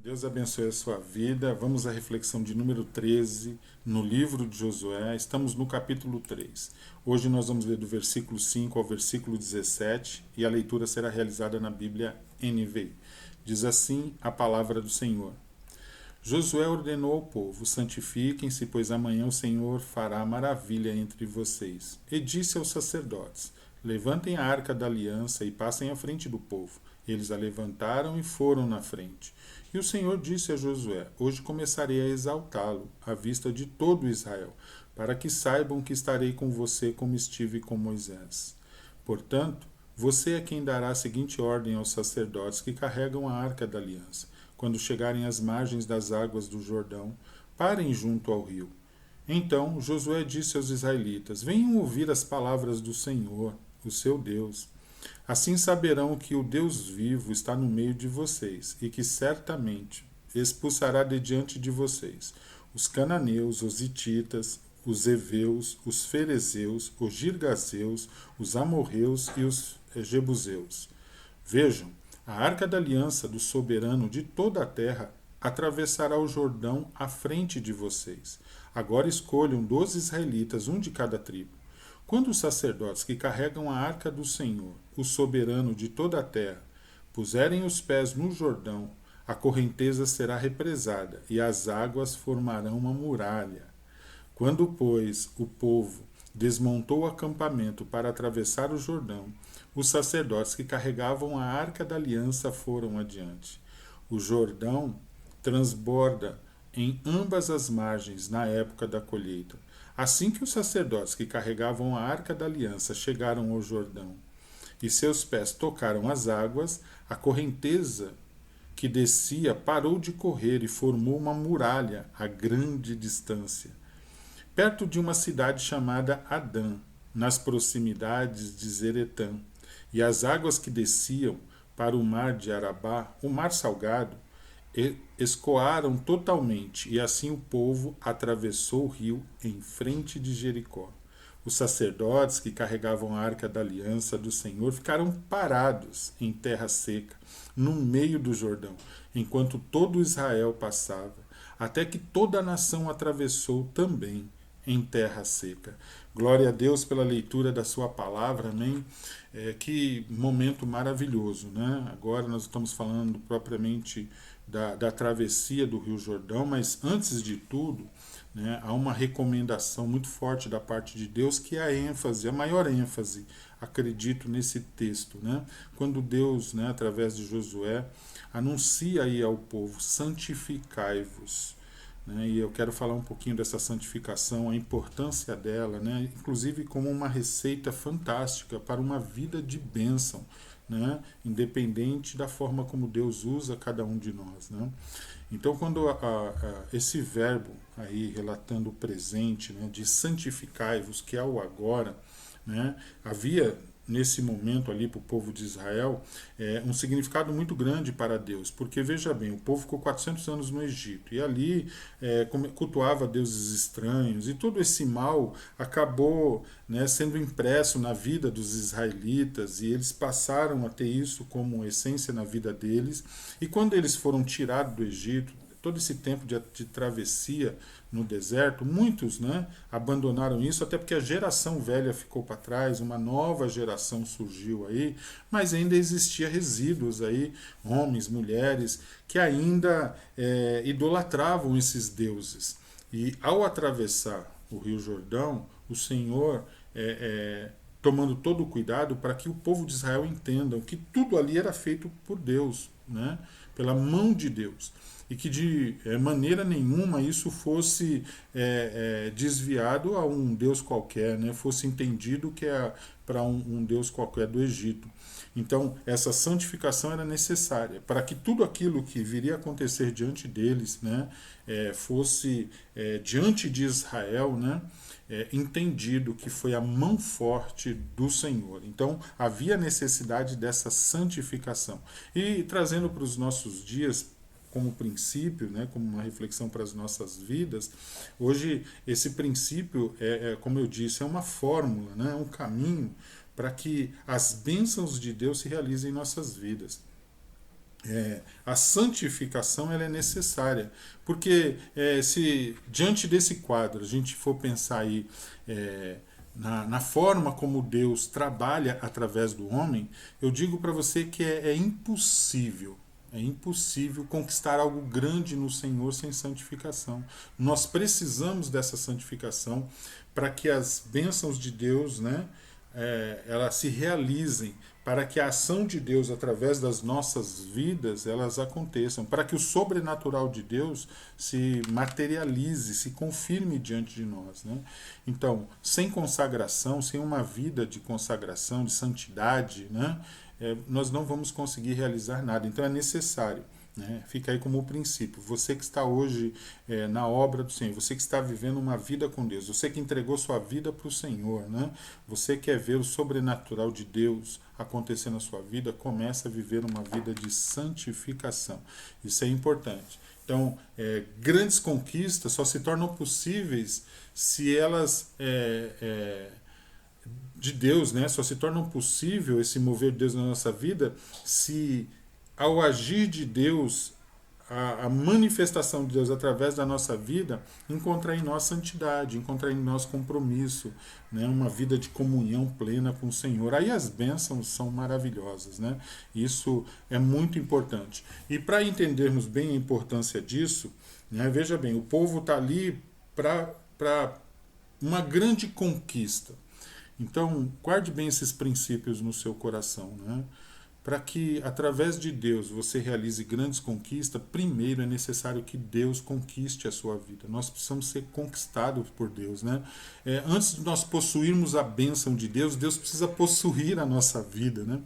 Deus abençoe a sua vida. Vamos à reflexão de número 13 no livro de Josué. Estamos no capítulo 3. Hoje nós vamos ler do versículo 5 ao versículo 17 e a leitura será realizada na Bíblia NVI. Diz assim a palavra do Senhor. Josué ordenou ao povo: santifiquem-se, pois amanhã o Senhor fará maravilha entre vocês. E disse aos sacerdotes: levantem a arca da aliança e passem à frente do povo. Eles a levantaram e foram na frente. E o Senhor disse a Josué: hoje começarei a exaltá-lo à vista de todo Israel, para que saibam que estarei com você como estive com Moisés. Portanto, você é quem dará a seguinte ordem aos sacerdotes que carregam a arca da aliança. Quando chegarem às margens das águas do Jordão, parem junto ao rio. Então Josué disse aos israelitas: venham ouvir as palavras do Senhor, o seu Deus. Assim saberão que o Deus vivo está no meio de vocês e que certamente expulsará de diante de vocês os cananeus, os hititas, os heveus, os ferezeus, os girgazeus, os amorreus e os jebuseus. Vejam, a arca da aliança do soberano de toda a terra atravessará o Jordão à frente de vocês. Agora escolham 12 israelitas, um de cada tribo. Quando os sacerdotes que carregam a arca do Senhor, o soberano de toda a terra, puserem os pés no Jordão, a correnteza será represada e as águas formarão uma muralha. Quando, pois, o povo desmontou o acampamento para atravessar o Jordão, os sacerdotes que carregavam a arca da aliança foram adiante. O Jordão transborda em ambas as margens na época da colheita. Assim que os sacerdotes que carregavam a arca da aliança chegaram ao Jordão e seus pés tocaram as águas, a correnteza que descia parou de correr e formou uma muralha a grande distância, perto de uma cidade chamada Adã, nas proximidades de Zeretã. E as águas que desciam para o mar de Arabá, o mar salgado, escoaram totalmente, e assim o povo atravessou o rio em frente de Jericó. Os sacerdotes que carregavam a arca da aliança do Senhor ficaram parados em terra seca, no meio do Jordão, enquanto todo Israel passava, até que toda a nação atravessou também em terra seca. Glória a Deus pela leitura da sua palavra, amém? Que momento maravilhoso, né? Agora nós estamos falando propriamente da travessia do Rio Jordão, mas antes de tudo, né, há uma recomendação muito forte da parte de Deus, que é a ênfase, a maior ênfase, acredito, nesse texto, né? Quando Deus, né, através de Josué, anuncia aí ao povo: santificai-vos. Né, e eu quero falar um pouquinho dessa santificação, a importância dela, né, inclusive como uma receita fantástica para uma vida de bênção, né, independente da forma como Deus usa cada um de nós. Né. Então, quando esse verbo aí relatando o presente, né, de santificai-vos, que é o agora, né, havia nesse momento ali para o povo de Israel um significado muito grande para Deus, porque veja bem, o povo ficou 400 anos no Egito e ali cultuava deuses estranhos, e todo esse mal acabou, né, sendo impresso na vida dos israelitas, e eles passaram a ter isso como essência na vida deles. E quando eles foram tirados do Egito, todo esse tempo de travessia no deserto, muitos, né, abandonaram isso, até porque a geração velha ficou para trás, uma nova geração surgiu aí, mas ainda existia resíduos aí, homens, mulheres, que ainda idolatravam esses deuses. E ao atravessar o Rio Jordão, o Senhor tomando todo o cuidado para que o povo de Israel entenda que tudo ali era feito por Deus, né, pela mão de Deus, e que de maneira nenhuma isso fosse desviado a um Deus qualquer, né? Fosse entendido que é para um Deus qualquer do Egito. Então, essa santificação era necessária para que tudo aquilo que viria a acontecer diante deles, né, fosse diante de Israel, né, entendido que foi a mão forte do Senhor. Então, havia necessidade dessa santificação. E trazendo para os nossos dias, como princípio, né, como uma reflexão para as nossas vidas, hoje esse princípio como eu disse, é uma fórmula, né, é um caminho para que as bênçãos de Deus se realizem em nossas vidas. A santificação ela é necessária, porque se diante desse quadro a gente for pensar aí na forma como Deus trabalha através do homem, eu digo para você que é impossível conquistar algo grande no Senhor sem santificação. Nós precisamos dessa santificação para que as bênçãos de Deus, né, elas se realizem, para que a ação de Deus através das nossas vidas elas aconteçam, para que o sobrenatural de Deus se materialize, se confirme diante de nós, né? Então, sem consagração, sem uma vida de consagração, de santidade, né, nós não vamos conseguir realizar nada. Então é necessário. Né? Fica aí como o princípio. Você que está hoje na obra do Senhor, você que está vivendo uma vida com Deus, você que entregou sua vida para o Senhor, né? Você quer ver o sobrenatural de Deus acontecer na sua vida, começa a viver uma vida de santificação. Isso é importante. Então, grandes conquistas só se tornam possíveis se elas de Deus, né? Só se tornam possível esse mover de Deus na nossa vida se ao agir de Deus, a manifestação de Deus através da nossa vida, encontrar em nós santidade, encontrar em nós compromisso, né? Uma vida de comunhão plena com o Senhor. Aí as bênçãos são maravilhosas, né? Isso é muito importante. E para entendermos bem a importância disso, né? Veja bem, o povo está ali para uma grande conquista. Então, guarde bem esses princípios no seu coração, né? Para que, através de Deus, você realize grandes conquistas, primeiro é necessário que Deus conquiste a sua vida. Nós precisamos ser conquistados por Deus, né? Antes de nós possuirmos a bênção de Deus, Deus precisa possuir a nossa vida, né?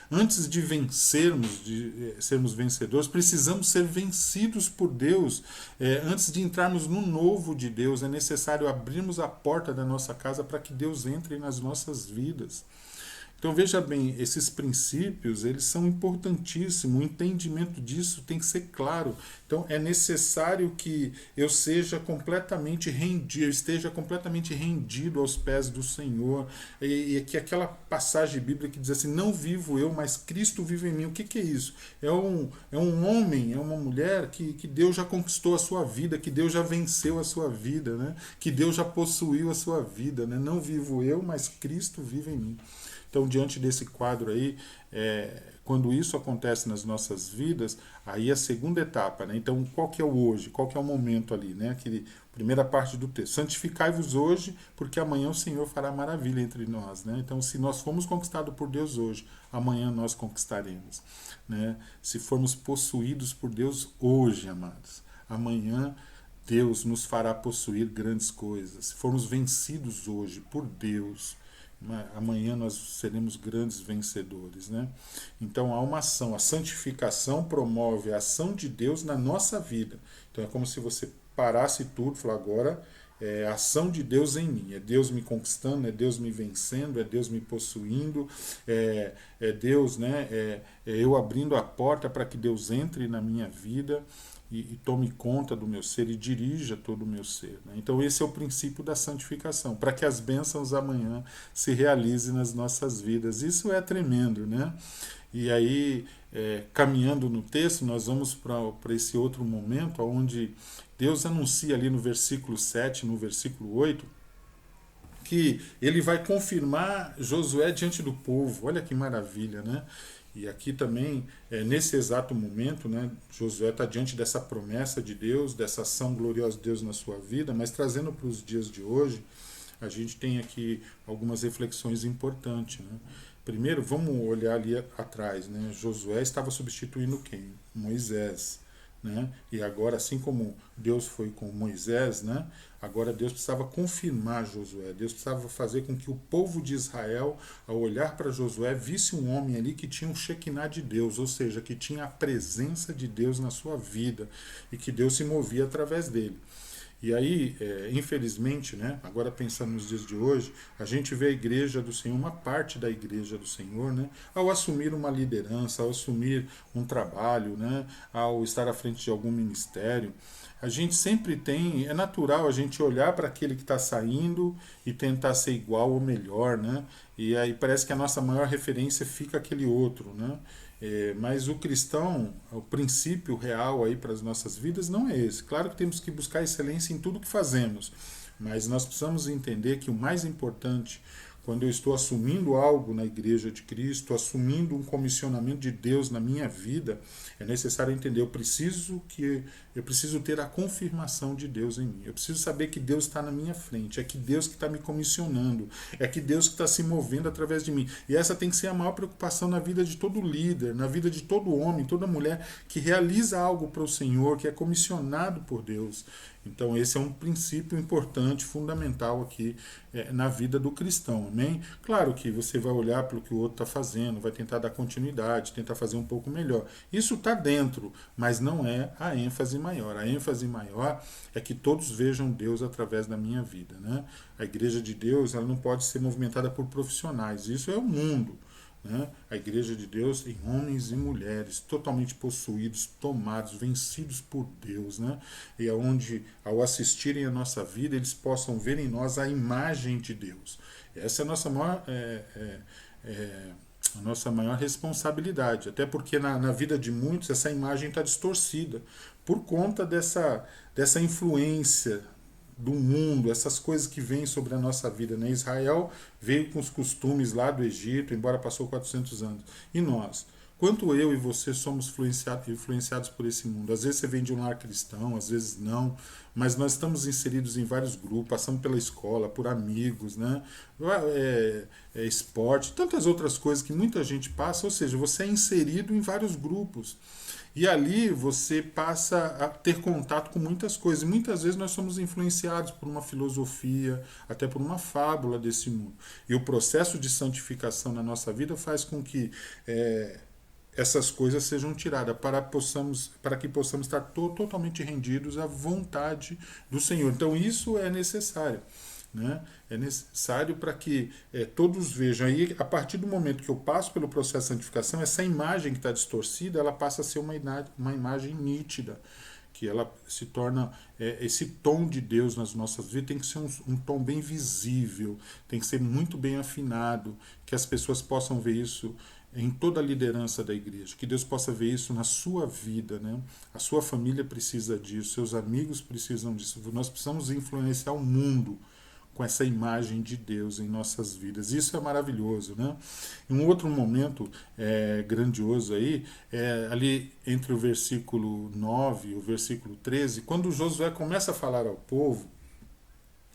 Antes de vencermos, de sermos vencedores, precisamos ser vencidos por Deus. Antes de entrarmos no novo de Deus, é necessário abrirmos a porta da nossa casa para que Deus entre nas nossas vidas. Então veja bem, esses princípios, eles são importantíssimos, o entendimento disso tem que ser claro. Então é necessário que eu seja completamente rendido, eu esteja completamente rendido aos pés do Senhor, e que aquela passagem bíblica que diz assim, não vivo eu, mas Cristo vive em mim. O que é isso? É um homem, é uma mulher que Deus já conquistou a sua vida, que Deus já venceu a sua vida, né? Que Deus já possuiu a sua vida, né? Não vivo eu, mas Cristo vive em mim. Então, diante desse quadro aí, quando isso acontece nas nossas vidas, aí a segunda etapa, né? Então, qual que é o hoje? Qual que é o momento ali, né? Aquele, primeira parte do texto. Santificai-vos hoje, porque amanhã o Senhor fará maravilha entre nós, né? Então, se nós formos conquistados por Deus hoje, amanhã nós conquistaremos, né? Se formos possuídos por Deus hoje, amados, amanhã Deus nos fará possuir grandes coisas. Se formos vencidos hoje por Deus, amanhã nós seremos grandes vencedores, né? Então há uma ação, a santificação promove a ação de Deus na nossa vida. Então é como se você parasse tudo e falar, agora é a ação de Deus em mim, é Deus me conquistando, é Deus me vencendo, é Deus me possuindo, é Deus, né? É eu abrindo a porta para que Deus entre na minha vida e tome conta do meu ser e dirija todo o meu ser, né? Então esse é o princípio da santificação, para que as bênçãos amanhã se realizem nas nossas vidas. Isso é tremendo, né? E aí, caminhando no texto, nós vamos para esse outro momento, onde Deus anuncia ali no versículo 7, no versículo 8, que ele vai confirmar Josué diante do povo. Olha que maravilha, né? E aqui também, nesse exato momento, né, Josué está diante dessa promessa de Deus, dessa ação gloriosa de Deus na sua vida, mas trazendo para os dias de hoje, a gente tem aqui algumas reflexões importantes, né? Primeiro, vamos olhar ali atrás, né? Josué estava substituindo quem? Moisés, né? E agora, assim como Deus foi com Moisés, né? Agora Deus precisava confirmar Josué. Deus precisava fazer com que o povo de Israel, ao olhar para Josué, visse um homem ali que tinha um Shekinah de Deus, ou seja, que tinha a presença de Deus na sua vida e que Deus se movia através dele. E aí, infelizmente, né, agora pensando nos dias de hoje, a gente vê a igreja do Senhor, uma parte da igreja do Senhor, né, ao assumir uma liderança, ao assumir um trabalho, né, ao estar à frente de algum ministério, a gente sempre tem, é natural a gente olhar para aquele que está saindo e tentar ser igual ou melhor, né, e aí parece que a nossa maior referência fica aquele outro, né. Mas o cristão, o princípio real aí para as nossas vidas não é esse. Claro que temos que buscar excelência em tudo que fazemos, mas nós precisamos entender que o mais importante, quando eu estou assumindo algo na Igreja de Cristo, assumindo um comissionamento de Deus na minha vida, é necessário entender, eu preciso ter a confirmação de Deus em mim. Eu preciso saber que Deus está na minha frente, é que Deus que está me comissionando, é que Deus que está se movendo através de mim. E essa tem que ser a maior preocupação na vida de todo líder, na vida de todo homem, toda mulher que realiza algo para o Senhor, que é comissionado por Deus. Então esse é um princípio importante, fundamental aqui na vida do cristão, amém? Claro que você vai olhar para o que o outro está fazendo, vai tentar dar continuidade, tentar fazer um pouco melhor. Isso está dentro, mas não é a ênfase maior. A ênfase maior é que todos vejam Deus através da minha vida, né? A igreja de Deus, ela não pode ser movimentada por profissionais, isso é o mundo. Né? A igreja de Deus em homens e mulheres totalmente possuídos, tomados, vencidos por Deus, né? E é onde, ao assistirem a nossa vida, eles possam ver em nós a imagem de Deus. Essa é a nossa maior responsabilidade, até porque na vida de muitos essa imagem está distorcida por conta dessa influência do mundo, essas coisas que vêm sobre a nossa vida. Né? Israel veio com os costumes lá do Egito, embora passou 400 anos. E nós? Quanto eu e você somos influenciados por esse mundo? Às vezes você vem de um lar cristão, às vezes não, mas nós estamos inseridos em vários grupos, passando pela escola, por amigos, né? Esporte, tantas outras coisas que muita gente passa, ou seja, você é inserido em vários grupos. E ali você passa a ter contato com muitas coisas. E muitas vezes nós somos influenciados por uma filosofia, até por uma fábula desse mundo. E o processo de santificação na nossa vida faz com que essas coisas sejam tiradas para que possamos estar totalmente rendidos à vontade do Senhor. Então isso é necessário. Né? É necessário para que todos vejam. Aí, a partir do momento que eu passo pelo processo de santificação, essa imagem que está distorcida, ela passa a ser uma imagem nítida, que ela se torna esse tom de Deus nas nossas vidas tem que ser um tom bem visível, tem que ser muito bem afinado, que as pessoas possam ver isso em toda a liderança da igreja, que Deus possa ver isso na sua vida, né? A sua família precisa disso, seus amigos precisam disso, nós precisamos influenciar o mundo com essa imagem de Deus em nossas vidas. Isso é maravilhoso, né? Em um outro momento grandioso aí, ali entre o versículo 9 e o versículo 13, quando Josué começa a falar ao povo,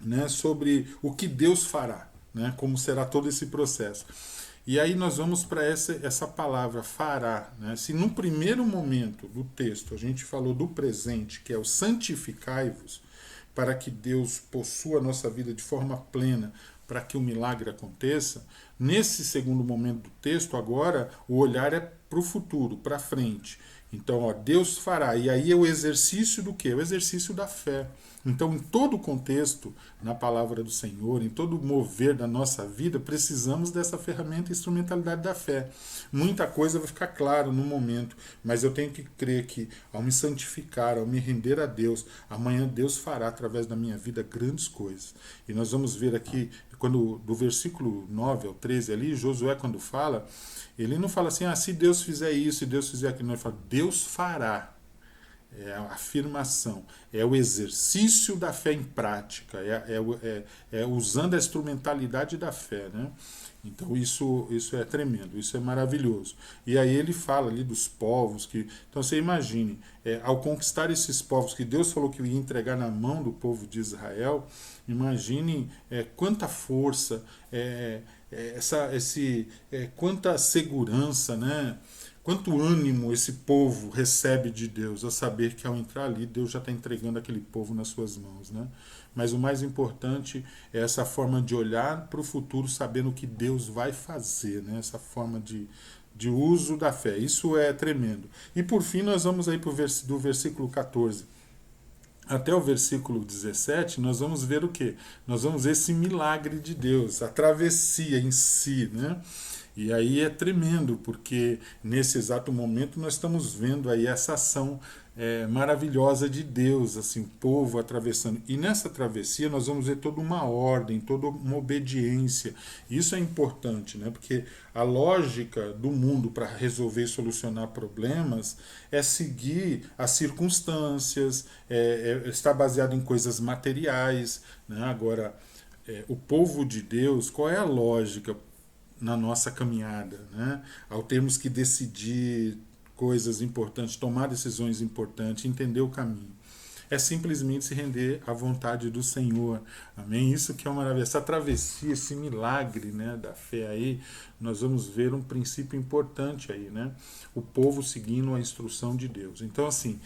né, sobre o que Deus fará, né, como será todo esse processo. E aí nós vamos para essa palavra, fará. Né? Se no primeiro momento do texto a gente falou do presente, que é o santificai-vos, para que Deus possua a nossa vida de forma plena, para que o milagre aconteça, nesse segundo momento do texto, agora, o olhar é para o futuro, para frente. Então, ó, Deus fará. E aí é o exercício do quê? O exercício da fé. Então, em todo o contexto, na palavra do Senhor, em todo o mover da nossa vida, precisamos dessa ferramenta e instrumentalidade da fé. Muita coisa vai ficar claro no momento, mas eu tenho que crer que, ao me santificar, ao me render a Deus, amanhã Deus fará, através da minha vida, grandes coisas. E nós vamos ver aqui, do versículo 9 ao 13 ali, Josué, quando fala, ele não fala assim, se Deus fizer isso, se Deus fizer aquilo, não, ele fala, Deus fará. É a afirmação, é o exercício da fé em prática, é usando a instrumentalidade da fé, né? Então isso é tremendo, isso é maravilhoso. E aí ele fala ali dos povos, então você imagine, ao conquistar esses povos que Deus falou que ia entregar na mão do povo de Israel, imagine quanta força, quanta segurança, né? Quanto ânimo esse povo recebe de Deus, a saber que ao entrar ali, Deus já está entregando aquele povo nas suas mãos. Né? Mas o mais importante é essa forma de olhar para o futuro, sabendo o que Deus vai fazer, né? Essa forma de uso da fé. Isso é tremendo. E por fim, nós vamos aí do versículo 14 até o versículo 17, nós vamos ver o quê? Nós vamos ver esse milagre de Deus, a travessia em si, né? E aí é tremendo, porque nesse exato momento nós estamos vendo aí essa ação maravilhosa de Deus, assim, o povo atravessando. E nessa travessia nós vamos ver toda uma ordem, toda uma obediência. Isso é importante, né? Porque a lógica do mundo para resolver e solucionar problemas é seguir as circunstâncias, está baseado em coisas materiais, né? Agora, o povo de Deus, qual é a lógica na nossa caminhada, né? Ao termos que decidir coisas importantes, tomar decisões importantes, entender o caminho. É simplesmente se render à vontade do Senhor. Amém? Isso que é uma maravilha. Essa travessia, esse milagre, né, da fé aí, nós vamos ver um princípio importante aí, né? O povo seguindo a instrução de Deus. Então, assim,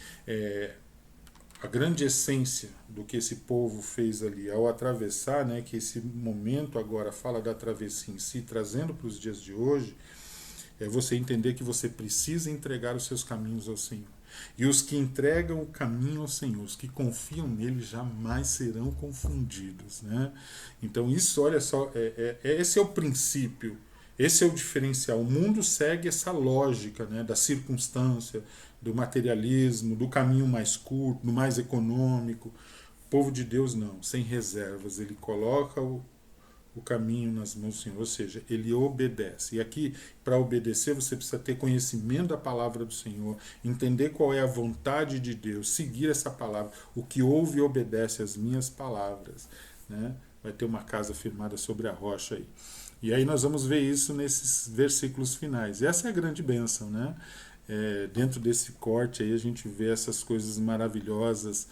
a grande essência do que esse povo fez ali ao atravessar, né, que esse momento agora fala da travessia em si, trazendo para os dias de hoje, é você entender que você precisa entregar os seus caminhos ao Senhor. E os que entregam o caminho ao Senhor, os que confiam nele, jamais serão confundidos. Né? Então, isso, olha só, esse é o princípio, esse é o diferencial. O mundo segue essa lógica, né, da circunstância, do materialismo, do caminho mais curto, do mais econômico. O povo de Deus não, sem reservas. Ele coloca o caminho nas mãos do Senhor, ou seja, ele obedece. E aqui, para obedecer, você precisa ter conhecimento da palavra do Senhor, entender qual é a vontade de Deus, seguir essa palavra. O que ouve e obedece às minhas palavras, né? Vai ter uma casa firmada sobre a rocha aí. E aí nós vamos ver isso nesses versículos finais. Essa é a grande bênção, né? Dentro desse corte aí a gente vê essas coisas maravilhosas,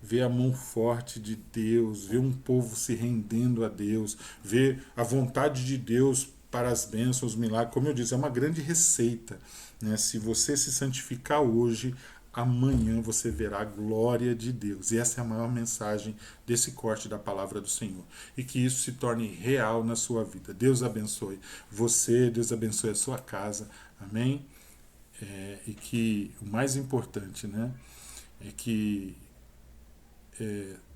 ver a mão forte de Deus, ver um povo se rendendo a Deus, ver a vontade de Deus para as bênçãos, os milagres. Como eu disse, é uma grande receita, né? Se você se santificar hoje, amanhã você verá a glória de Deus. E essa é a maior mensagem desse corte da palavra do Senhor. E que isso se torne real na sua vida. Deus abençoe você, Deus abençoe a sua casa. Amém? E que o mais importante, né, é que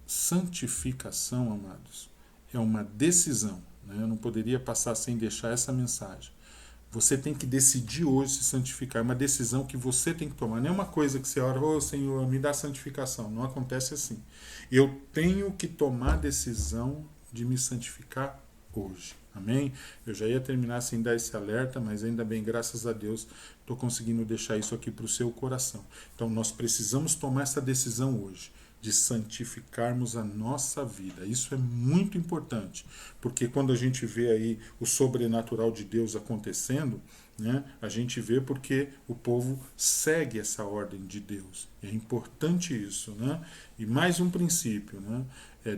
santificação, amados, é uma decisão. Né? Eu não poderia passar sem deixar essa mensagem. Você tem que decidir hoje se santificar. É uma decisão que você tem que tomar. Não é uma coisa que você ora, ô Senhor, me dá santificação. Não acontece assim. Eu tenho que tomar a decisão de me santificar hoje. Amém? Eu já ia terminar sem dar esse alerta, mas ainda bem, graças a Deus, estou conseguindo deixar isso aqui para o seu coração. Então nós precisamos tomar essa decisão hoje, de santificarmos a nossa vida. Isso é muito importante, porque quando a gente vê aí o sobrenatural de Deus acontecendo, né, a gente vê porque o povo segue essa ordem de Deus. É importante isso. Né? E mais um princípio, né?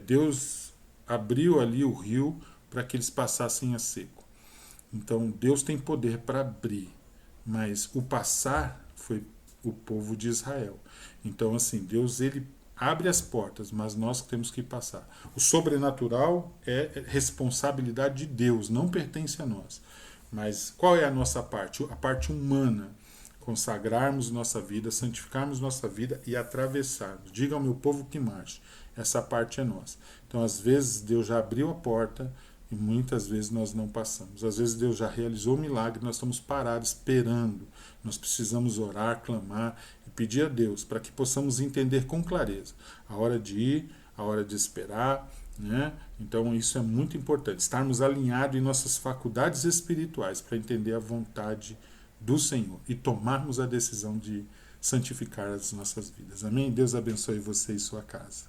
Deus abriu ali o rio para que eles passassem a seco. Então Deus tem poder para abrir, mas o passar foi o povo de Israel. Então assim, Deus ele abre as portas, mas nós temos que passar. O sobrenatural é responsabilidade de Deus, não pertence a nós. Mas qual é a nossa parte? A parte humana. Consagrarmos nossa vida, santificarmos nossa vida e atravessarmos. Diga ao meu povo que marche. Essa parte é nossa. Então, às vezes, Deus já abriu a porta e muitas vezes nós não passamos. Às vezes Deus já realizou o milagre, nós estamos parados, esperando. Nós precisamos orar, clamar e pedir a Deus para que possamos entender com clareza a hora de ir, a hora de esperar. Né? Então isso é muito importante, estarmos alinhados em nossas faculdades espirituais para entender a vontade do Senhor e tomarmos a decisão de santificar as nossas vidas. Amém? Deus abençoe você e sua casa.